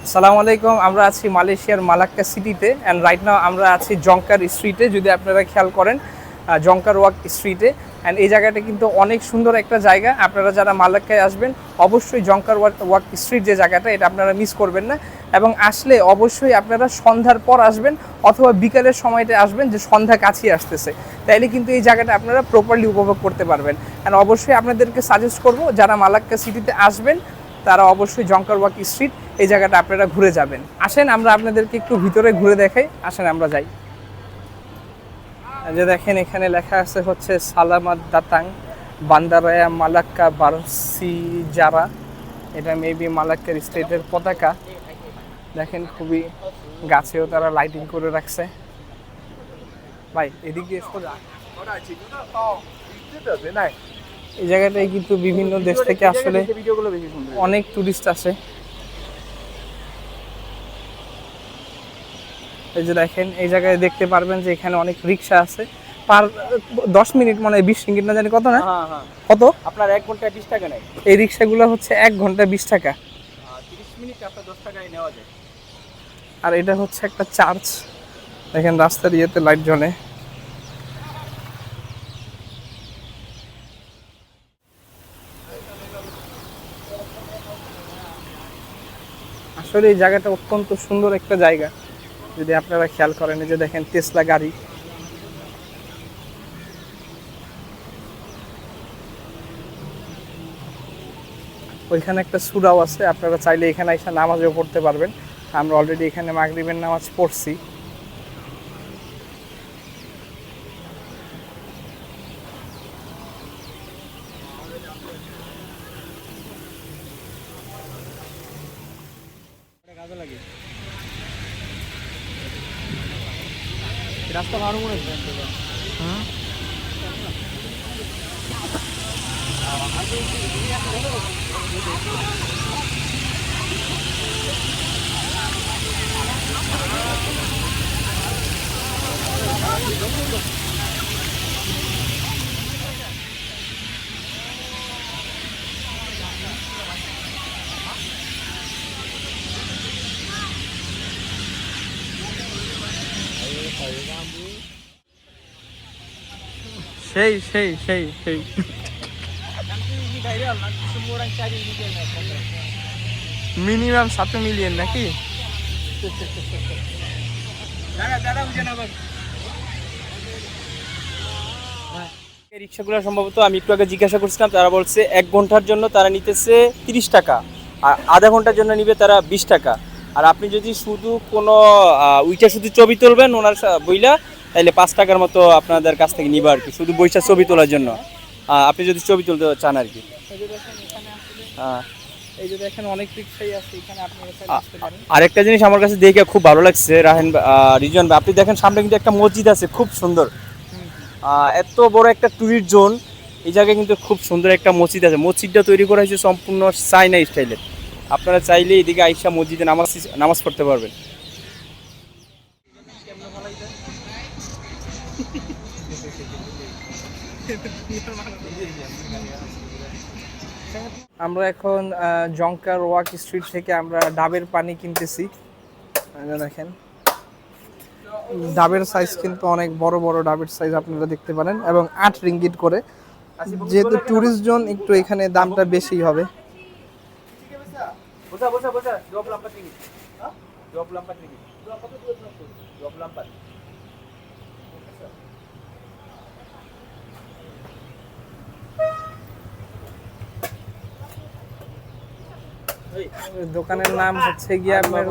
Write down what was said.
আসসালামু আলাইকুম। আমরা আছি মালয়েশিয়ার মালাক্কা সিটিতে অ্যান্ড রাইট নাও আমরা আছি জংকার স্ট্রিটে। যদি আপনারা খেয়াল করেন জংকার ওয়াক স্ট্রিটে, অ্যান্ড এই জায়গাটা কিন্তু অনেক সুন্দর একটা জায়গা। আপনারা যারা মালাক্কায় আসবেন অবশ্যই জংকার ওয়াক স্ট্রিট যে জায়গাটা, এটা আপনারা মিস করবেন না। এবং আসলে অবশ্যই আপনারা সন্ধ্যার পর আসবেন অথবা বিকালের সময়টা আসবেন, যে সন্ধ্যা কাছেই আসতেছে, তাইলে কিন্তু এই জায়গাটা আপনারা প্রপারলি উপভোগ করতে পারবেন। অ্যান্ড অবশ্যই আপনাদেরকে সাজেস্ট করব যারা মালাক্কা সিটিতে আসবেন তারা অবশ্যই জংকার ওয়াক স্ট্রিট এই জায়গাটা আপনারা ঘুরে যাবেন। আসেন আমরা আপনাদেরকে একটু ভিতরে ঘুরে দেখাই, আসেন আমরা যাই। যে দেখেন এখানে লেখা আছে হচ্ছে সালামাত দাতাং বান্দারায়া মালাক্কা বারসি যারা, এটা মেবি মালাক্কার স্টেটের পতাকা। দেখেন খুবই গাছেও তারা লাইটিং করে রাখছে। ভাই এদিক দিয়ে এই জায়গাটায় কিন্তু বিভিন্ন দেশ থেকে আসলে অনেক টুরিস্ট আসে। এই যে দেখেন এই জায়গায় দেখতে পারবেন যে এখানে অনেক রিক্সা আছে। পার 10 মিনিট মানে 20 রিঙ্গিট না জানি কত না, কত আপনার 1 ঘন্টায় 20 টাকা নেয়। এই রিক্সাগুলো হচ্ছে 1 ঘন্টা 20 টাকা। 30 মিনিট আপনার 10 টাকায় নেওয়া যায়। আর এটা হচ্ছে একটা চার্চ, দেখেন রাস্তার ইয়েতে লাইট জ্বলে। আসলে এই জায়গাটা অত্যন্ত সুন্দর একটা জায়গা, যদি আপনারা খেয়াল করেন। এই যে দেখেন টেসলা গাড়ি, ওইখানে একটা সূরাও আছে, আপনারা চাইলে এখানে এসে নামাজও পড়তে পারবেন। আমরা অলরেডি এখানে মাগরিবের নামাজ পড়ছি। রাস্তা ভালো মনে হচ্ছে। সেই সেই সেই সেই মিনিমাম 7 মিলিয়ন নাকি? রিক্সাগুলো সম্ভবত আমি একটু আগে জিজ্ঞাসা করছিলাম, তারা বলছে 1 ঘন্টার জন্য তারা নিতেছে 30 টাকা, আর আধা ঘন্টার জন্য নিবে তারা 20 টাকা। আর আপনি যদি শুধু কোনো উইটা শুধু ছবি তুলবেন ওনার বইলা, তাহলে 5 টাকার মতো আপনাদের কাছ থেকে নিবে আর কি, শুধু বইটা ছবি তোলার জন্য। আপনি যদি ছবি তুলতে চান আর কি। এই যে দেখেন অনেক রিক্সাই আছে এখানে, আপনারা চাইলে আসতে পারেন। আরেকটা জিনিস আমার কাছে দেখে খুব ভালো লাগছে রিজন ভাই, আপনি দেখেন সামনে কিন্তু একটা মসজিদ আছে খুব সুন্দর। এত বড় একটা টুরিস্ট জোন, এই জায়গায় কিন্তু খুব সুন্দর একটা মসজিদ আছে। মসজিদটা তৈরি করা হয়েছে সম্পূর্ণ চাইনা স্টাইলের। আপনারা চাইলে এদিকে আইসা মসজিদে নামাজ পড়তে পারবেন। আমরা এখন জংকার ওয়াক স্ট্রিট থেকে আমরা ডাবের পানি কিনতেছি। দেখেন ডাবের সাইজ কিন্তু অনেক বড় বড় ডাবের সাইজ আপনারা দেখতে পারেন, এবং 8 রিঙ্গিট করে। যেহেতু ট্যুরিস্ট জোন একটু এখানে দামটা বেশি হবে। দোকানের নাম হচ্ছে গিয়ে আপনার